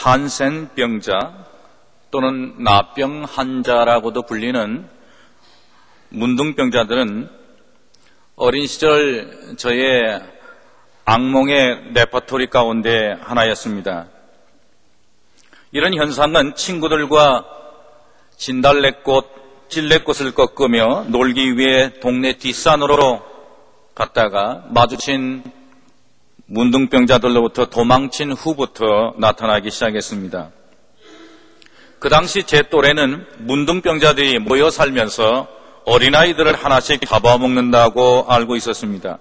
한센병자 또는 나병 환자라고도 불리는 문둥병자들은 어린 시절 저의 악몽의 레퍼토리 가운데 하나였습니다. 이런 현상은 친구들과 진달래꽃, 찔레꽃을 꺾으며 놀기 위해 동네 뒷산으로 갔다가 마주친 문둥병자들로부터 도망친 후부터 나타나기 시작했습니다. 그 당시 제 또래는 문둥병자들이 모여 살면서 어린아이들을 하나씩 잡아먹는다고 알고 있었습니다.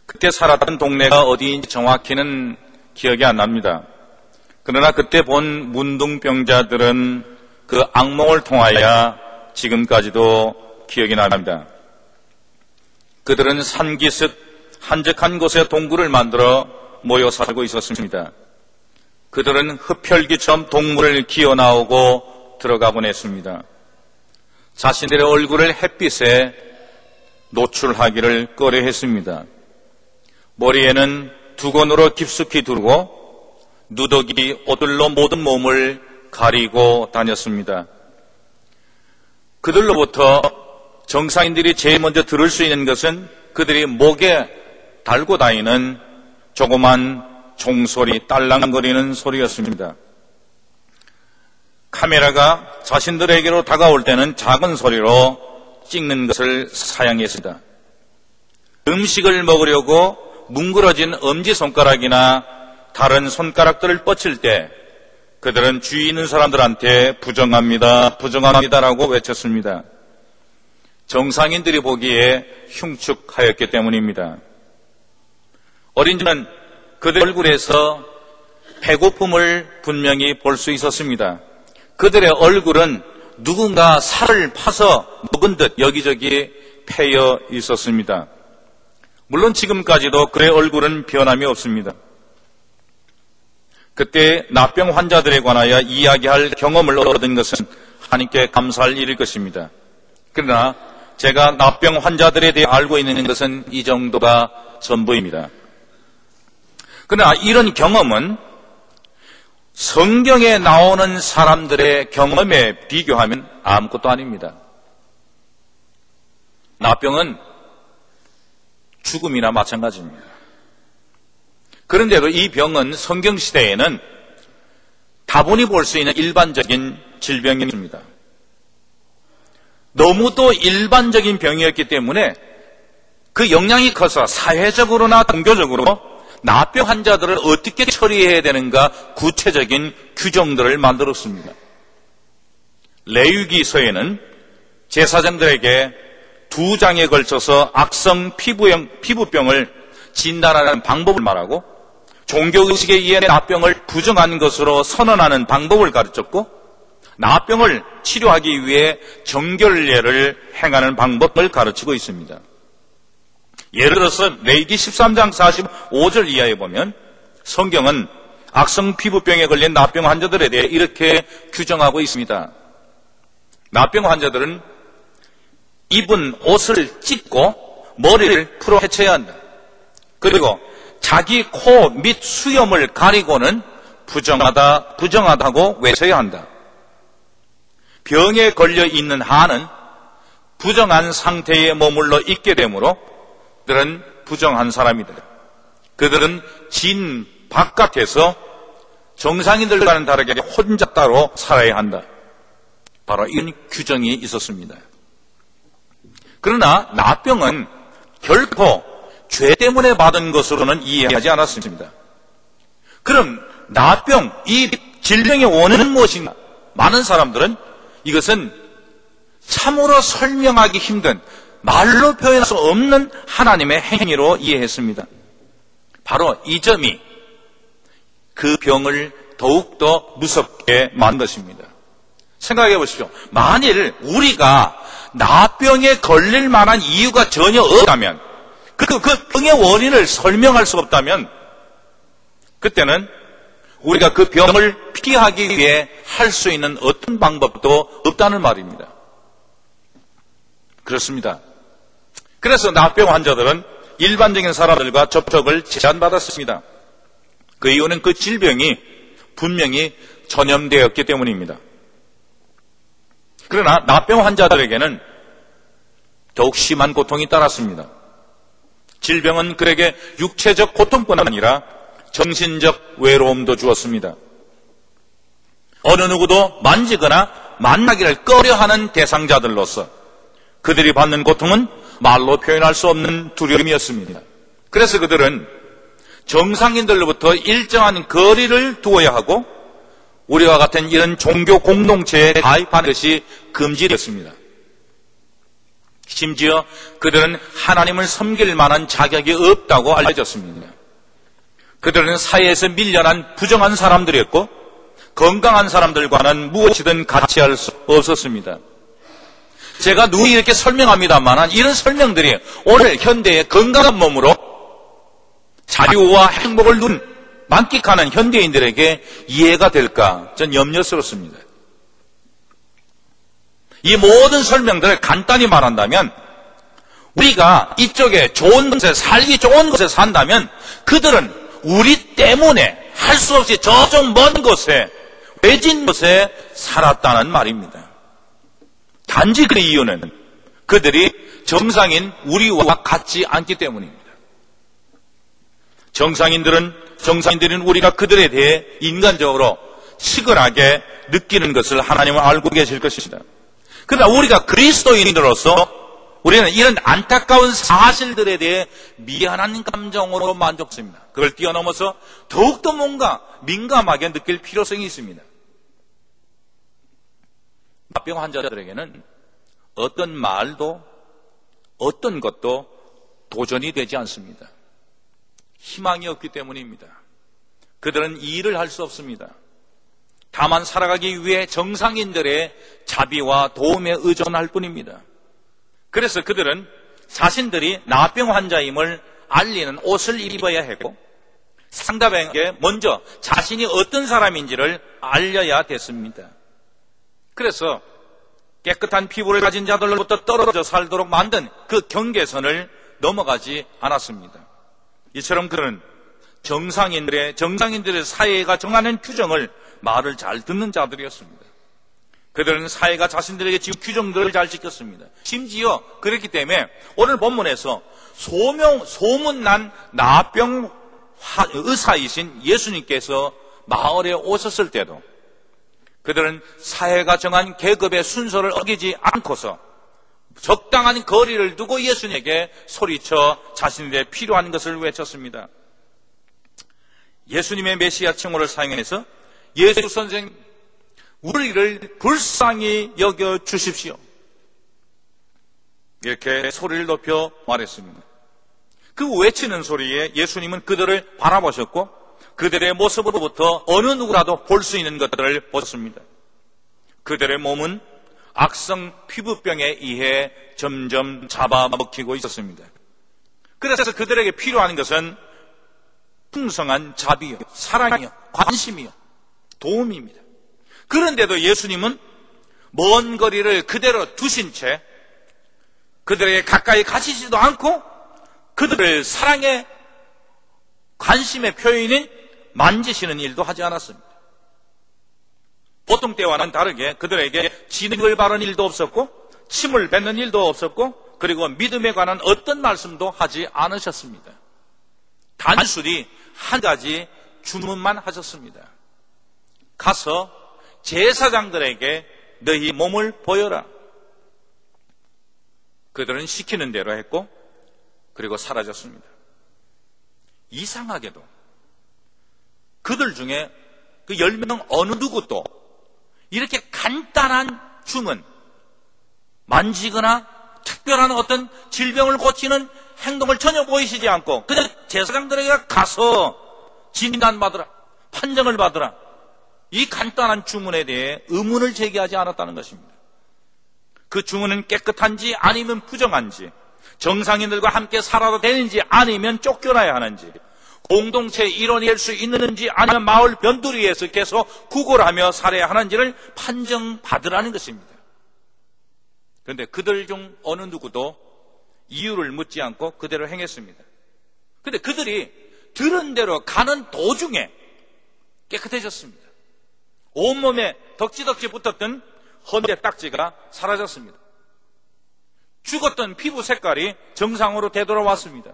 그때 살았던 동네가 어디인지 정확히는 기억이 안 납니다. 그러나 그때 본 문둥병자들은 그 악몽을 통하여 지금까지도 기억이 납니다. 그들은 산기슭 한적한 곳에 동굴을 만들어 모여 살고 있었습니다. 그들은 흡혈귀처럼 동물을 기어 나오고 들어가곤 했습니다. 자신들의 얼굴을 햇빛에 노출하기를 꺼려했습니다. 머리에는 두건으로 깊숙이 두르고 누더기 옷들로 모든 몸을 가리고 다녔습니다. 그들로부터 정상인들이 제일 먼저 들을 수 있는 것은 그들이 목에 달고 다니는 조그만 종소리, 딸랑거리는 소리였습니다. 카메라가 자신들에게로 다가올 때는 작은 소리로 찍는 것을 사양했습니다. 음식을 먹으려고 뭉그러진 엄지손가락이나 다른 손가락들을 뻗칠 때 그들은 주위 있는 사람들한테 부정합니다, 부정합니다라고 외쳤습니다. 정상인들이 보기에 흉측하였기 때문입니다. 어린이는 그들 얼굴에서 배고픔을 분명히 볼 수 있었습니다. 그들의 얼굴은 누군가 살을 파서 먹은 듯 여기저기 패여 있었습니다. 물론 지금까지도 그의 얼굴은 변함이 없습니다. 그때 나병 환자들에 관하여 이야기할 경험을 얻은 것은 하나님께 감사할 일일 것입니다. 그러나 제가 나병 환자들에 대해 알고 있는 것은 이 정도가 전부입니다. 그러나 이런 경험은 성경에 나오는 사람들의 경험에 비교하면 아무것도 아닙니다. 나병은 죽음이나 마찬가지입니다. 그런데도 이 병은 성경시대에는 다분히 볼 수 있는 일반적인 질병입니다. 너무도 일반적인 병이었기 때문에 그 영향이 커서 사회적으로나 종교적으로 나병 환자들을 어떻게 처리해야 되는가 구체적인 규정들을 만들었습니다. 레위기서에는 제사장들에게 2장에 걸쳐서 악성 피부병을 진단하는 방법을 말하고 종교의식에 의해 나병을 부정한 것으로 선언하는 방법을 가르쳤고 나병을 치료하기 위해 정결례를 행하는 방법을 가르치고 있습니다. 예를 들어서 레위기 13장 45절 이하에 보면 성경은 악성 피부병에 걸린 나병 환자들에 대해 이렇게 규정하고 있습니다. 나병 환자들은 입은 옷을 찢고 머리를 풀어 헤쳐야 한다. 그리고 자기 코 및 수염을 가리고는 부정하다고 외쳐야 한다. 병에 걸려 있는 한은 부정한 상태에 머물러 있게 되므로 그들은 부정한 사람이다. 그들은 진 바깥에서 정상인들과는 다르게 혼자 따로 살아야 한다. 바로 이런 규정이 있었습니다. 그러나 나병은 결코 죄 때문에 받은 것으로는 이해하지 않았습니다. 그럼 나병, 이 질병의 원인은 무엇인가? 많은 사람들은 이것은 참으로 설명하기 힘든, 말로 표현할 수 없는 하나님의 행위로 이해했습니다. 바로 이 점이 그 병을 더욱더 무섭게 만든 것입니다. 생각해 보십시오. 만일 우리가 나병에 걸릴 만한 이유가 전혀 없다면, 그 병의 원인을 설명할 수 없다면, 그때는 우리가 그 병을 피하기 위해 할 수 있는 어떤 방법도 없다는 말입니다. 그렇습니다. 그래서 나병 환자들은 일반적인 사람들과 접촉을 제한받았습니다. 그 이유는 그 질병이 분명히 전염되었기 때문입니다. 그러나 나병 환자들에게는 더욱 심한 고통이 따랐습니다. 질병은 그에게 육체적 고통뿐 아니라 정신적 외로움도 주었습니다. 어느 누구도 만지거나 만나기를 꺼려하는 대상자들로서 그들이 받는 고통은 말로 표현할 수 없는 두려움이었습니다. 그래서 그들은 정상인들로부터 일정한 거리를 두어야 하고 우리와 같은 이런 종교 공동체에 가입하는 것이 금지되었습니다. 심지어 그들은 하나님을 섬길 만한 자격이 없다고 알려졌습니다. 그들은 사회에서 밀려난 부정한 사람들이었고 건강한 사람들과는 무엇이든 같이 할 수 없었습니다. 제가 누이 이렇게 설명합니다만 이런 설명들이 오늘 현대의 건강한 몸으로 자유와 행복을 만끽하는 현대인들에게 이해가 될까 전 염려스럽습니다. 이 모든 설명들을 간단히 말한다면 우리가 이쪽에 좋은 곳에 살기 좋은 곳에 산다면 그들은 우리 때문에 할 수 없이 저쪽 먼 곳에 외진 곳에 살았다는 말입니다. 단지 그 이유는 그들이 정상인 우리와 같지 않기 때문입니다. 정상인들은 우리가 그들에 대해 인간적으로 치근하게 느끼는 것을 하나님은 알고 계실 것입니다. 그러나 우리가 그리스도인으로서 우리는 이런 안타까운 사실들에 대해 미안한 감정으로 만족합니다. 그걸 뛰어넘어서 더욱더 뭔가 민감하게 느낄 필요성이 있습니다. 나병 환자들에게는 어떤 말도 어떤 것도 도전이 되지 않습니다. 희망이 없기 때문입니다. 그들은 일을 할 수 없습니다. 다만 살아가기 위해 정상인들의 자비와 도움에 의존할 뿐입니다. 그래서 그들은 자신들이 나병 환자임을 알리는 옷을 입어야 했고 상대방에게 먼저 자신이 어떤 사람인지를 알려야 됐습니다. 그래서 깨끗한 피부를 가진 자들로부터 떨어져 살도록 만든 그 경계선을 넘어가지 않았습니다. 이처럼 그들은 정상인들의 사회가 정하는 규정을 말을 잘 듣는 자들이었습니다. 그들은 사회가 자신들에게 지금 규정들을 잘 지켰습니다. 심지어 그랬기 때문에 오늘 본문에서 소문난 나병 의사이신 예수님께서 마을에 오셨을 때도 그들은 사회가 정한 계급의 순서를 어기지 않고서 적당한 거리를 두고 예수님에게 소리쳐 자신들의 필요한 것을 외쳤습니다. 예수님의 메시아 칭호를 사용해서 예수 선생 우리를 불쌍히 여겨 주십시오. 이렇게 소리를 높여 말했습니다. 그 외치는 소리에 예수님은 그들을 바라보셨고 그들의 모습으로부터 어느 누구라도 볼 수 있는 것들을 보셨습니다. 그들의 몸은 악성 피부병에 의해 점점 잡아먹히고 있었습니다. 그래서 그들에게 필요한 것은 풍성한 자비요, 사랑이요, 관심이요, 도움입니다. 그런데도 예수님은 먼 거리를 그대로 두신 채 그들에게 가까이 가시지도 않고 그들을 사랑의 관심의 표현인 만지시는 일도 하지 않았습니다. 보통 때와는 다르게 그들에게 진흙을 바르는 일도 없었고 침을 뱉는 일도 없었고 그리고 믿음에 관한 어떤 말씀도 하지 않으셨습니다. 단순히 한 가지 주문만 하셨습니다. 가서 제사장들에게 너희 몸을 보여라. 그들은 시키는 대로 했고 그리고 사라졌습니다. 이상하게도 그들 중에 그 10명 어느 누구도 이렇게 간단한 주문, 만지거나 특별한 어떤 질병을 고치는 행동을 전혀 보이시지 않고 그냥 제사장들에게 가서 진단받으라, 판정을 받으라, 이 간단한 주문에 대해 의문을 제기하지 않았다는 것입니다. 그 주문은 깨끗한지 아니면 부정한지, 정상인들과 함께 살아도 되는지 아니면 쫓겨나야 하는지, 공동체의 일원이 될 수 있는지 아니면 마을 변두리에서 계속 구걸하며 살아야 하는지를 판정받으라는 것입니다. 그런데 그들 중 어느 누구도 이유를 묻지 않고 그대로 행했습니다. 그런데 그들이 들은 대로 가는 도중에 깨끗해졌습니다. 온몸에 덕지덕지 붙었던 헌데 딱지가 사라졌습니다. 죽었던 피부 색깔이 정상으로 되돌아왔습니다.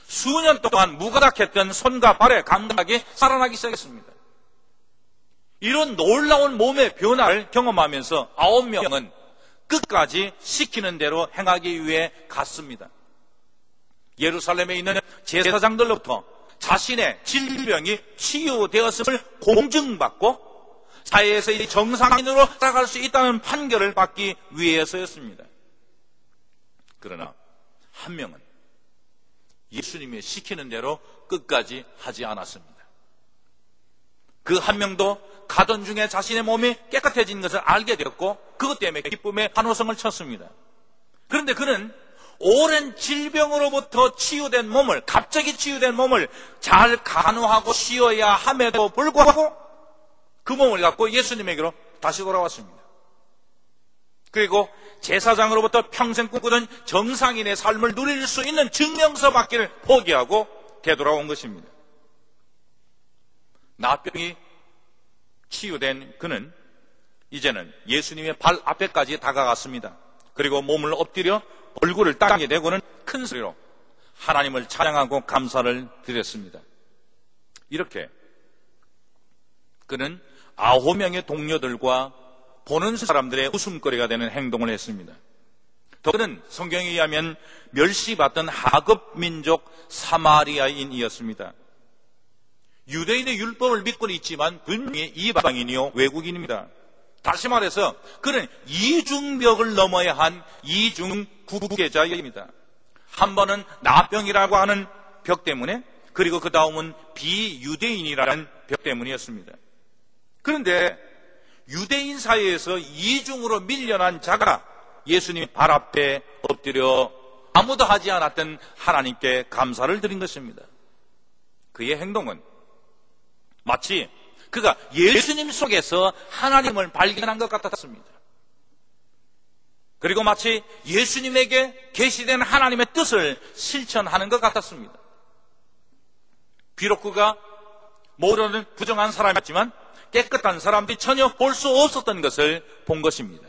수년 동안 무가닥했던 손과 발의 감각이 살아나기 시작했습니다. 이런 놀라운 몸의 변화를 경험하면서 9명은 끝까지 시키는 대로 행하기 위해 갔습니다. 예루살렘에 있는 제사장들로부터 자신의 질병이 치유되었음을 공증받고 사회에서 정상인으로 살아갈 수 있다는 판결을 받기 위해서였습니다. 그러나 한 명은 예수님이 시키는 대로 끝까지 하지 않았습니다. 그 한 명도 가던 중에 자신의 몸이 깨끗해진 것을 알게 되었고 그것 때문에 기쁨의 환호성을 쳤습니다. 그런데 그는 오랜 질병으로부터 치유된 몸을, 갑자기 치유된 몸을 잘 간호하고 쉬어야 함에도 불구하고 그 몸을 갖고 예수님에게로 다시 돌아왔습니다. 그리고 제사장으로부터 평생 꿈꾸던 정상인의 삶을 누릴 수 있는 증명서 받기를 포기하고 되돌아온 것입니다. 나병이 치유된 그는 이제는 예수님의 발 앞에까지 다가갔습니다. 그리고 몸을 엎드려 얼굴을 땅에 대고는 큰 소리로 하나님을 찬양하고 감사를 드렸습니다. 이렇게 그는 9명의 동료들과 보는 사람들의 웃음거리가 되는 행동을 했습니다. 더 그는 성경에 의하면 멸시받던 하급 민족 사마리아인이었습니다. 유대인의 율법을 믿고는 있지만 분명히 이방인이요 외국인입니다. 다시 말해서 그는 이중벽을 넘어야 한 이중국계자입니다. 한 번은 나병이라고 하는 벽 때문에, 그리고 그 다음은 비유대인이라는 벽 때문이었습니다. 그런데 유대인 사이에서 이중으로 밀려난 자가 예수님 발 앞에 엎드려 아무도 하지 않았던 하나님께 감사를 드린 것입니다. 그의 행동은 마치 그가 예수님 속에서 하나님을 발견한 것 같았습니다. 그리고 마치 예수님에게 계시된 하나님의 뜻을 실천하는 것 같았습니다. 비록 그가 모르는 부정한 사람이었지만 깨끗한 사람들이 전혀 볼 수 없었던 것을 본 것입니다.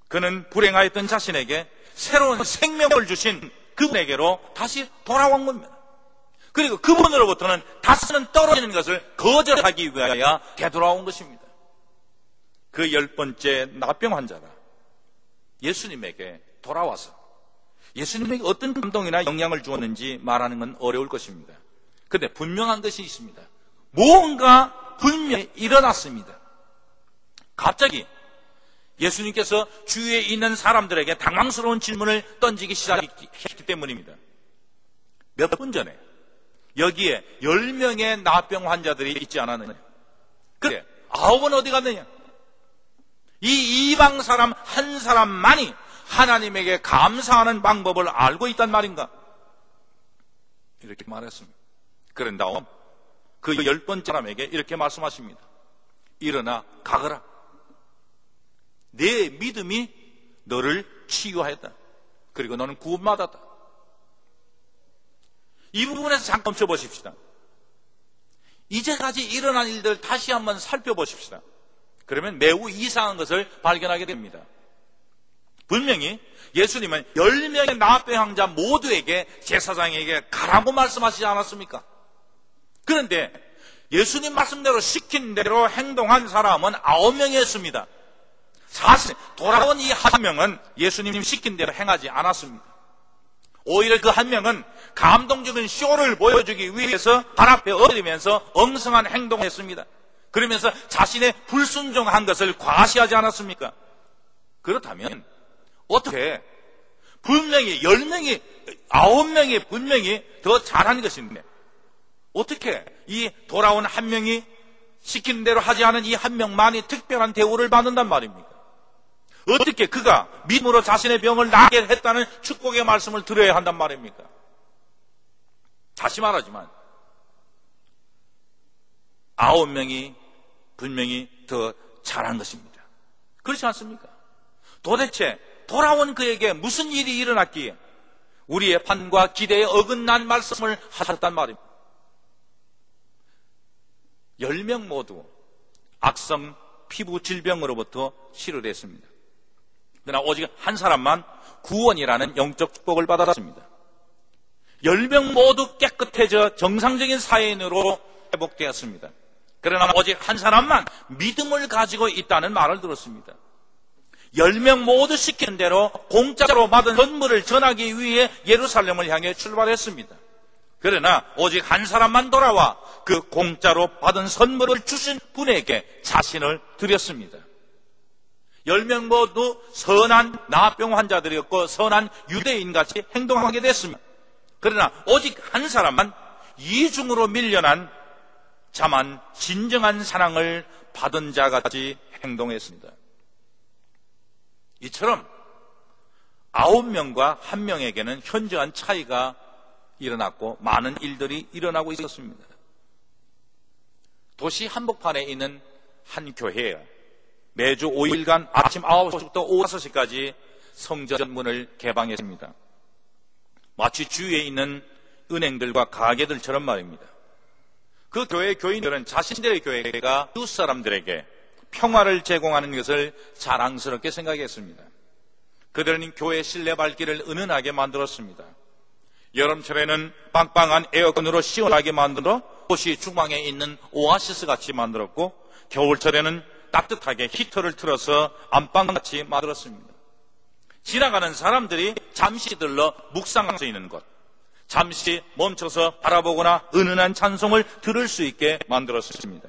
그는 불행하였던 자신에게 새로운 생명을 주신 그분에게로 다시 돌아온 겁니다. 그리고 그분으로부터는 다시는 떨어지는 것을 거절하기 위하여 되돌아온 것입니다. 그 10번째 나병 환자가 예수님에게 돌아와서 예수님에게 어떤 감동이나 영향을 주었는지 말하는 건 어려울 것입니다. 그런데 분명한 것이 있습니다. 무언가 분명히 일어났습니다. 갑자기 예수님께서 주위에 있는 사람들에게 당황스러운 질문을 던지기 시작했기 때문입니다. 몇 분 전에 여기에 10명의 나병 환자들이 있지 않았느냐? 그래, 9은 어디 갔느냐? 이 이방 사람 한 사람만이 하나님에게 감사하는 방법을 알고 있단 말인가? 이렇게 말했습니다. 그런 다음 그 10번째 사람에게 이렇게 말씀하십니다. 일어나 가거라. 내 믿음이 너를 치유하였다. 그리고 너는 구원받았다. 이 부분에서 잠깐 멈춰보십시다. 이제까지 일어난 일들 다시 한번 살펴보십시다. 그러면 매우 이상한 것을 발견하게 됩니다. 분명히 예수님은 10명의 나병 환자 모두에게 제사장에게 가라고 말씀하시지 않았습니까? 그런데 예수님 말씀대로 시킨 대로 행동한 사람은 9명이었습니다. 사실 돌아온 이 한 명은 예수님 시킨 대로 행하지 않았습니다. 오히려 그 한 명은 감동적인 쇼를 보여주기 위해서 발 앞에 엎드리면서 엉성한 행동을 했습니다. 그러면서 자신의 불순종한 것을 과시하지 않았습니까? 그렇다면 어떻게 분명히 10명이 9명이 분명히 더 잘한 것인데 어떻게 이 돌아온 한 명이 시키는 대로 하지 않은 이 한 명만이 특별한 대우를 받는단 말입니까? 어떻게 그가 믿음으로 자신의 병을 낫게 했다는 축복의 말씀을 들어야 한단 말입니까? 다시 말하지만 9명이 분명히 더 잘한 것입니다. 그렇지 않습니까? 도대체 돌아온 그에게 무슨 일이 일어났기에 우리의 판과 기대에 어긋난 말씀을 하셨단 말입니다. 10명 모두 악성 피부 질병으로부터 치료됐습니다. 그러나 오직 한 사람만 구원이라는 영적 축복을 받았습니다. 10명 모두 깨끗해져 정상적인 사인으로 회복되었습니다. 그러나 오직 한 사람만 믿음을 가지고 있다는 말을 들었습니다. 10명 모두 시키는 대로 공짜로 받은 선물을 전하기 위해 예루살렘을 향해 출발했습니다. 그러나 오직 한 사람만 돌아와 그 공짜로 받은 선물을 주신 분에게 자신을 드렸습니다. 10명 모두 선한 나병 환자들이었고 선한 유대인같이 행동하게 됐습니다. 그러나 오직 한 사람만 이중으로 밀려난 자만 진정한 사랑을 받은 자같이 행동했습니다. 이처럼 9명과 1명에게는 현저한 차이가 일어났고 많은 일들이 일어나고 있었습니다. 도시 한복판에 있는 한 교회에 매주 5일간 아침 9시부터 오후 5시까지 성전 문을 개방했습니다. 마치 주위에 있는 은행들과 가게들처럼 말입니다. 그 교회 교인들은 자신들의 교회가 이웃 사람들에게 평화를 제공하는 것을 자랑스럽게 생각했습니다. 그들은 교회 실내 밝기를 은은하게 만들었습니다. 여름철에는 빵빵한 에어컨으로 시원하게 만들어 도시 중앙에 있는 오아시스 같이 만들었고, 겨울철에는 따뜻하게 히터를 틀어서 안방같이 만들었습니다. 지나가는 사람들이 잠시 들러 묵상할 수 있는 곳, 잠시 멈춰서 바라보거나 은은한 찬송을 들을 수 있게 만들었습니다.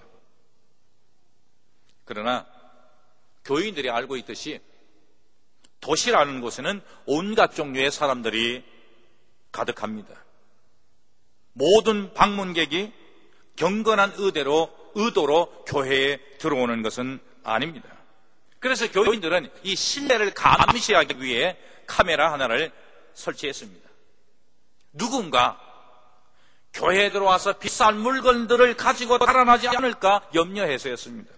그러나 교인들이 알고 있듯이 도시라는 곳에는 온갖 종류의 사람들이 가득합니다. 모든 방문객이 경건한 의도로 교회에 들어오는 것은 아닙니다. 그래서 교인들은 이 신뢰를 감시하기 위해 카메라 하나를 설치했습니다. 누군가 교회에 들어와서 비싼 물건들을 가지고 달아나지 않을까 염려해서였습니다.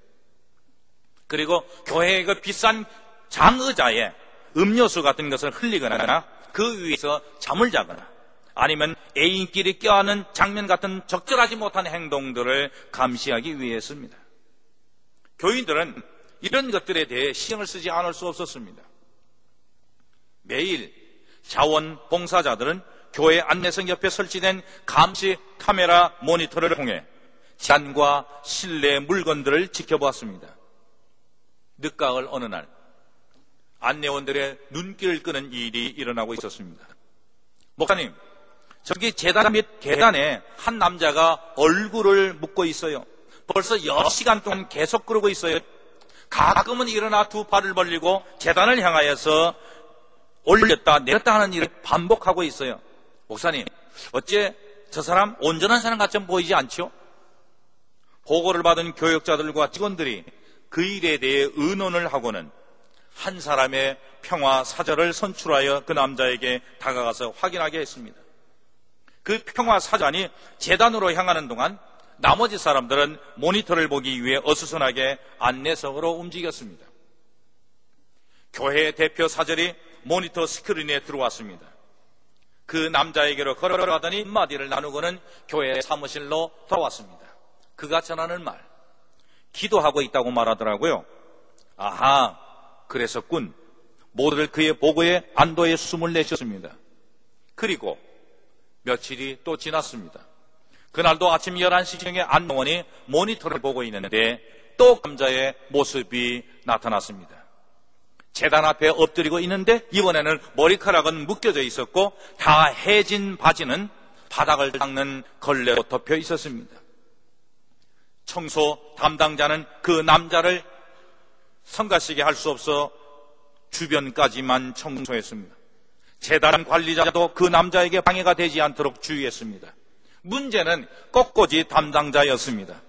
그리고 교회의 그 비싼 장의자에 음료수 같은 것을 흘리거나 그 위에서 잠을 자거나 아니면 애인끼리 껴안는 장면 같은 적절하지 못한 행동들을 감시하기 위해서입니다. 교인들은 이런 것들에 대해 신경을 쓰지 않을 수 없었습니다. 매일 자원봉사자들은 교회 안내석 옆에 설치된 감시 카메라 모니터를 통해 잔과 실내 물건들을 지켜보았습니다. 늦가을 어느 날 안내원들의 눈길을 끄는 일이 일어나고 있었습니다. 목사님, 저기 재단 및 계단에 한 남자가 얼굴을 묶고 있어요. 벌써 여러 시간 동안 계속 그러고 있어요. 가끔은 일어나 두 발을 벌리고 재단을 향하여서 올렸다 내렸다 하는 일을 반복하고 있어요. 목사님, 어째 저 사람 온전한 사람 같이 보이지 않죠? 보고를 받은 교역자들과 직원들이 그 일에 대해 의논을 하고는 한 사람의 평화 사절을 선출하여 그 남자에게 다가가서 확인하게 했습니다. 그 평화 사절이 재단으로 향하는 동안 나머지 사람들은 모니터를 보기 위해 어수선하게 안내석으로 움직였습니다. 교회 대표 사절이 모니터 스크린에 들어왔습니다. 그 남자에게로 걸어가더니 한마디를 나누고는 교회 사무실로 돌아왔습니다. 그가 전하는 말, 기도하고 있다고 말하더라고요. 아하, 그랬었군. 모두들 그의 보고에 안도의 숨을 내쉬었습니다. 그리고 며칠이 또 지났습니다. 그날도 아침 11시경에 안내원이 모니터를 보고 있는데 또 남자의 모습이 나타났습니다. 재단 앞에 엎드리고 있는데 이번에는 머리카락은 묶여져 있었고 다 해진 바지는 바닥을 닦는 걸레로 덮여 있었습니다. 청소 담당자는 그 남자를 성가시게 할 수 없어 주변까지만 청소했습니다. 재단 관리자도 그 남자에게 방해가 되지 않도록 주의했습니다. 문제는 꽃꽂이 담당자였습니다.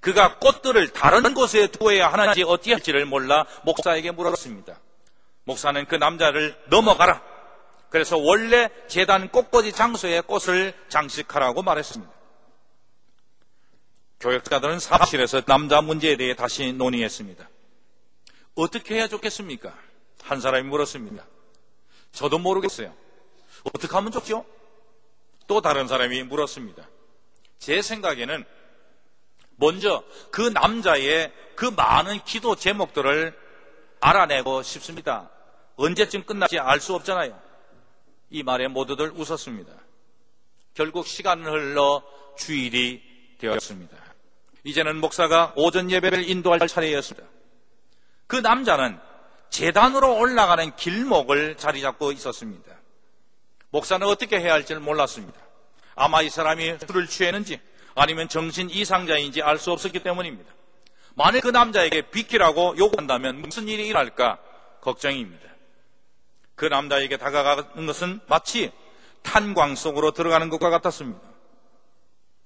그가 꽃들을 다른 곳에 두어야 하는지 어떻게 할지를 몰라 목사에게 물었습니다. 목사는 그 남자를 넘어가라. 그래서 원래 재단 꽃꽂이 장소에 꽃을 장식하라고 말했습니다. 교역자들은 사무실에서 남자 문제에 대해 다시 논의했습니다. 어떻게 해야 좋겠습니까? 한 사람이 물었습니다. 저도 모르겠어요. 어떻게 하면 좋죠? 또 다른 사람이 물었습니다. 제 생각에는 먼저 그 남자의 그 많은 기도 제목들을 알아내고 싶습니다. 언제쯤 끝날지 알 수 없잖아요. 이 말에 모두들 웃었습니다. 결국 시간을 흘러 주일이 되었습니다. 이제는 목사가 오전 예배를 인도할 차례였습니다. 그 남자는 제단으로 올라가는 길목을 자리 잡고 있었습니다. 목사는 어떻게 해야 할지를 몰랐습니다. 아마 이 사람이 술을 취했는지 아니면 정신 이상자인지 알 수 없었기 때문입니다. 만일 그 남자에게 비키라고 요구한다면 무슨 일이 일어날까 걱정입니다. 그 남자에게 다가가는 것은 마치 탄광 속으로 들어가는 것과 같았습니다.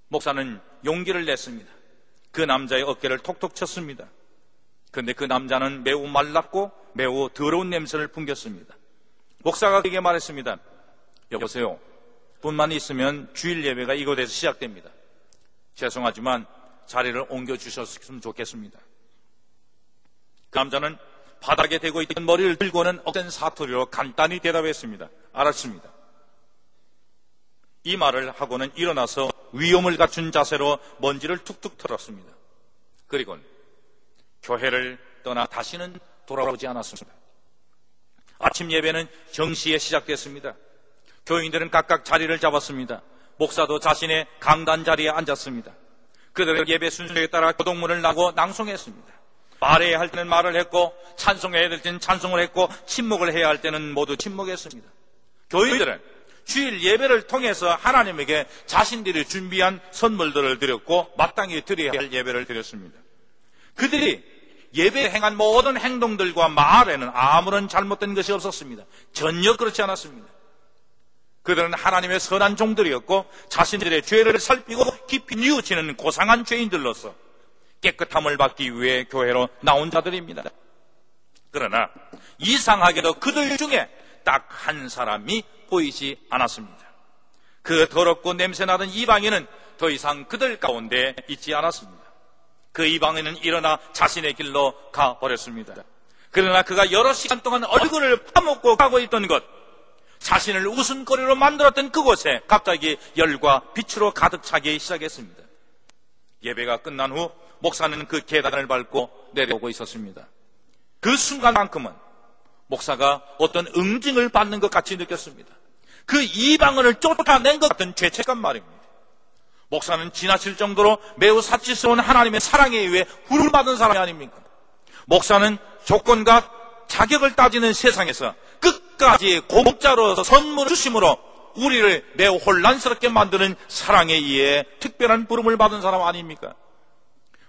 목사는 용기를 냈습니다. 그 남자의 어깨를 톡톡 쳤습니다. 그런데 그 남자는 매우 말랐고 매우 더러운 냄새를 풍겼습니다. 목사가 그에게 말했습니다. 여보세요. 분만 있으면 주일 예배가 이곳에서 시작됩니다. 죄송하지만 자리를 옮겨주셨으면 좋겠습니다. 그 남자는 바닥에 대고 있던 머리를 들고는 억센 사투리로 간단히 대답했습니다. 알았습니다. 이 말을 하고는 일어나서 위엄을 갖춘 자세로 먼지를 툭툭 털었습니다. 그리고는 교회를 떠나 다시는 돌아오지 않았습니다. 아침 예배는 정시에 시작됐습니다. 교인들은 각각 자리를 잡았습니다. 목사도 자신의 강단 자리에 앉았습니다. 그들의 예배 순서에 따라 교동문을 나고 낭송했습니다. 말해야 할 때는 말을 했고 찬송해야 될 때는 찬송을 했고 침묵을 해야 할 때는 모두 침묵했습니다. 교인들은 주일 예배를 통해서 하나님에게 자신들이 준비한 선물들을 드렸고 마땅히 드려야 할 예배를 드렸습니다. 그들이 예배에 행한 모든 행동들과 말에는 아무런 잘못된 것이 없었습니다. 전혀 그렇지 않았습니다. 그들은 하나님의 선한 종들이었고 자신들의 죄를 살피고 깊이 뉘우치는 고상한 죄인들로서 깨끗함을 받기 위해 교회로 나온 자들입니다. 그러나 이상하게도 그들 중에 딱 한 사람이 보이지 않았습니다. 그 더럽고 냄새나던 이방인은 더 이상 그들 가운데 있지 않았습니다. 그 이방인은 일어나 자신의 길로 가버렸습니다. 그러나 그가 여러 시간 동안 얼굴을 파묻고 가고 있던 것, 자신을 웃음거리로 만들었던 그곳에 갑자기 열과 빛으로 가득 차기 시작했습니다. 예배가 끝난 후 목사는 그 계단을 밟고 내려오고 있었습니다. 그 순간만큼은 목사가 어떤 응징을 받는 것 같이 느꼈습니다. 그 이방인을 쫓아낸 것 같은 죄책감 말입니다. 목사는 지나칠 정도로 매우 사치스러운 하나님의 사랑에 의해 부름받은 사람이 아닙니까? 목사는 조건과 자격을 따지는 세상에서 끝까지 공짜로 선물 주심으로 우리를 매우 혼란스럽게 만드는 사랑에 의해 특별한 부름을 받은 사람 아닙니까?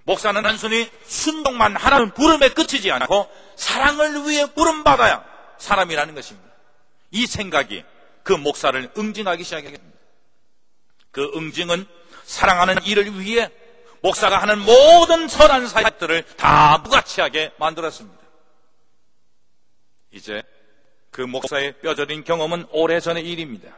목사는 단순히 순종만 하라는 부름에 그치지 않고 사랑을 위해 부름받아야 사람이라는 것입니다. 이 생각이 그 목사를 응징하기 시작했습니다. 그 응징은 사랑하는 이를 위해 목사가 하는 모든 선한 사역들을 다 무가치하게 만들었습니다. 이제 그 목사의 뼈저린 경험은 오래전의 일입니다.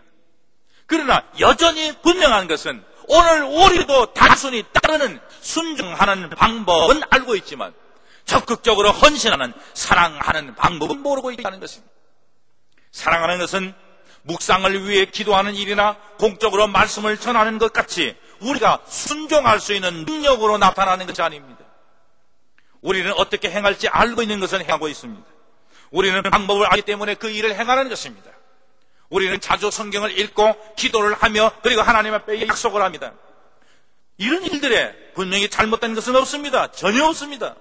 그러나 여전히 분명한 것은 오늘 우리도 단순히 따르는 순종하는 방법은 알고 있지만 적극적으로 헌신하는 사랑하는 방법은 모르고 있다는 것입니다. 사랑하는 것은 묵상을 위해 기도하는 일이나 공적으로 말씀을 전하는 것 같이 우리가 순종할 수 있는 능력으로 나타나는 것이 아닙니다. 우리는 어떻게 행할지 알고 있는 것을 행하고 있습니다. 우리는 방법을 알기 때문에 그 일을 행하는 것입니다. 우리는 자주 성경을 읽고 기도를 하며 그리고 하나님 앞에 약속을 합니다. 이런 일들에 분명히 잘못된 것은 없습니다. 전혀 없습니다.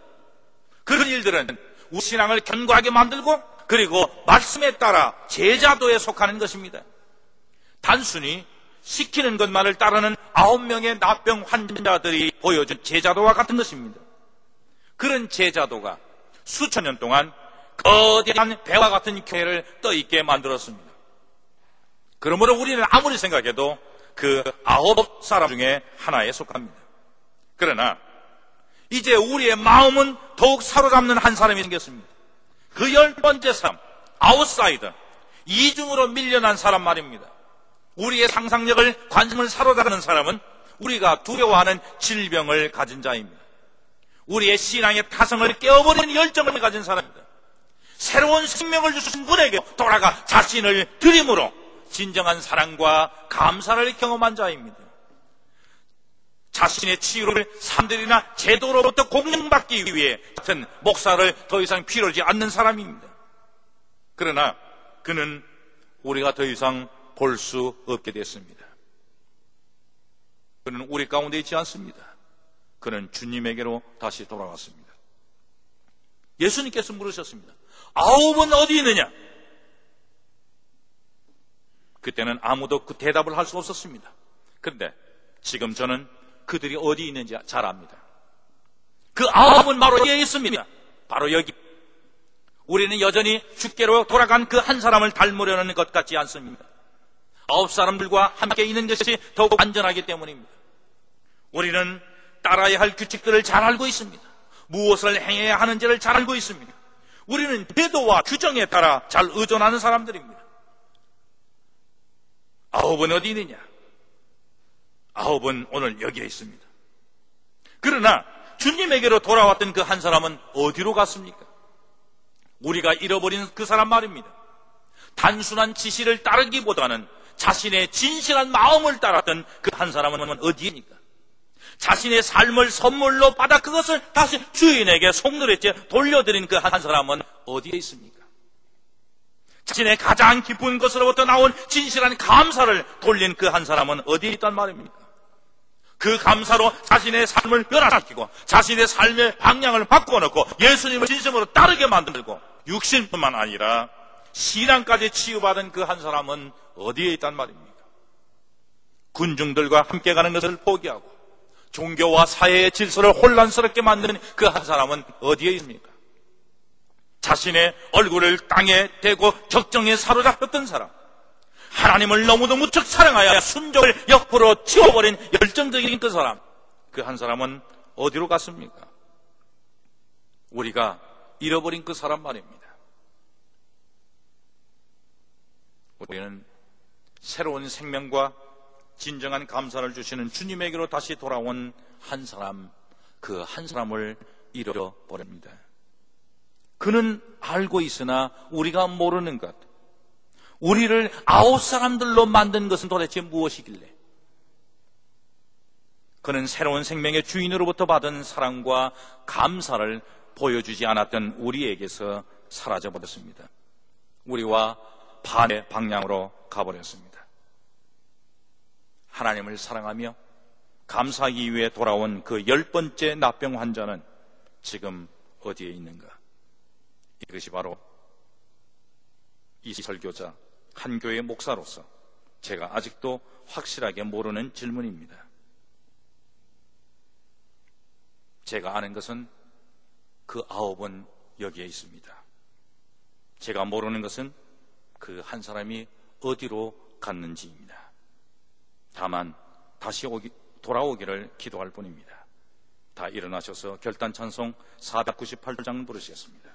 그런 일들은 우리 신앙을 견고하게 만들고 그리고 말씀에 따라 제자도에 속하는 것입니다. 단순히 시키는 것만을 따르는 9명의 나병 환자들이 보여준 제자도와 같은 것입니다. 그런 제자도가 수천 년 동안 거대한 배와 같은 교회를 떠있게 만들었습니다. 그러므로 우리는 아무리 생각해도 그 9 사람 중에 하나에 속합니다. 그러나 이제 우리의 마음은 더욱 사로잡는 한 사람이 생겼습니다. 그 10번째 사람, 아웃사이더, 이중으로 밀려난 사람 말입니다. 우리의 상상력을, 관심을 사로잡는 사람은 우리가 두려워하는 질병을 가진 자입니다. 우리의 신앙의 타성을 깨어버리는 열정을 가진 사람입니다. 새로운 생명을 주신 분에게 돌아가 자신을 드림으로 진정한 사랑과 감사를 경험한 자입니다. 자신의 치유를 사람들이나 제도로부터 공명받기 위해 같은 목사를 더 이상 필요 하지 않는 사람입니다. 그러나 그는 우리가 더 이상 볼 수 없게 됐습니다. 그는 우리 가운데 있지 않습니다. 그는 주님에게로 다시 돌아갔습니다. 예수님께서 물으셨습니다. 아홉은 어디 있느냐? 그때는 아무도 그 대답을 할 수 없었습니다. 그런데 지금 저는 그들이 어디 있는지 잘 압니다. 그 아홉은 바로 여기에 있습니다. 바로 여기. 우리는 여전히 주께로 돌아간 그 한 사람을 닮으려는 것 같지 않습니다. 9사람들과 함께 있는 것이 더욱 안전하기 때문입니다. 우리는 따라야 할 규칙들을 잘 알고 있습니다. 무엇을 행해야 하는지를 잘 알고 있습니다. 우리는 제도와 규정에 따라 잘 의존하는 사람들입니다. 아홉은 어디 있느냐? 아홉은 오늘 여기에 있습니다. 그러나 주님에게로 돌아왔던 그 한 사람은 어디로 갔습니까? 우리가 잃어버린 그 사람 말입니다. 단순한 지시를 따르기보다는 자신의 진실한 마음을 따랐던 그 한 사람은 어디입니까? 자신의 삶을 선물로 받아 그것을 다시 주인에게 속노릇째 돌려드린 그 한 사람은 어디에 있습니까? 자신의 가장 기쁜 것으로부터 나온 진실한 감사를 돌린 그 한 사람은 어디에 있단 말입니까? 그 감사로 자신의 삶을 변화시키고 자신의 삶의 방향을 바꿔놓고 예수님을 진심으로 따르게 만들고 육신뿐만 아니라 신앙까지 치유받은 그 한 사람은 어디에 있단 말입니까? 군중들과 함께 가는 것을 포기하고 종교와 사회의 질서를 혼란스럽게 만드는 그 한 사람은 어디에 있습니까? 자신의 얼굴을 땅에 대고 적정에 사로잡혔던 사람, 하나님을 너무도 무척 사랑하여 순종을 옆으로 치워버린 열정적인 그 사람, 그 한 사람은 어디로 갔습니까? 우리가 잃어버린 그 사람 말입니다. 우리는 새로운 생명과 진정한 감사를 주시는 주님에게로 다시 돌아온 한 사람, 그 한 사람을 잃어버립니다. 그는 알고 있으나 우리가 모르는 것, 우리를 9사람들로 만든 것은 도대체 무엇이길래? 그는 새로운 생명의 주인으로부터 받은 사랑과 감사를 보여주지 않았던 우리에게서 사라져버렸습니다. 우리와 반의 방향으로 가버렸습니다. 하나님을 사랑하며 감사하기 위해 돌아온 그 10번째 나병 환자는 지금 어디에 있는가? 이것이 바로 이 설교자, 한 교회 목사로서 제가 아직도 확실하게 모르는 질문입니다. 제가 아는 것은 그 9은 여기에 있습니다. 제가 모르는 것은 그 한 사람이 어디로 갔는지입니다. 다만 다시 돌아오기를 기도할 뿐입니다. 다 일어나셔서 결단 찬송 498장 부르시겠습니다.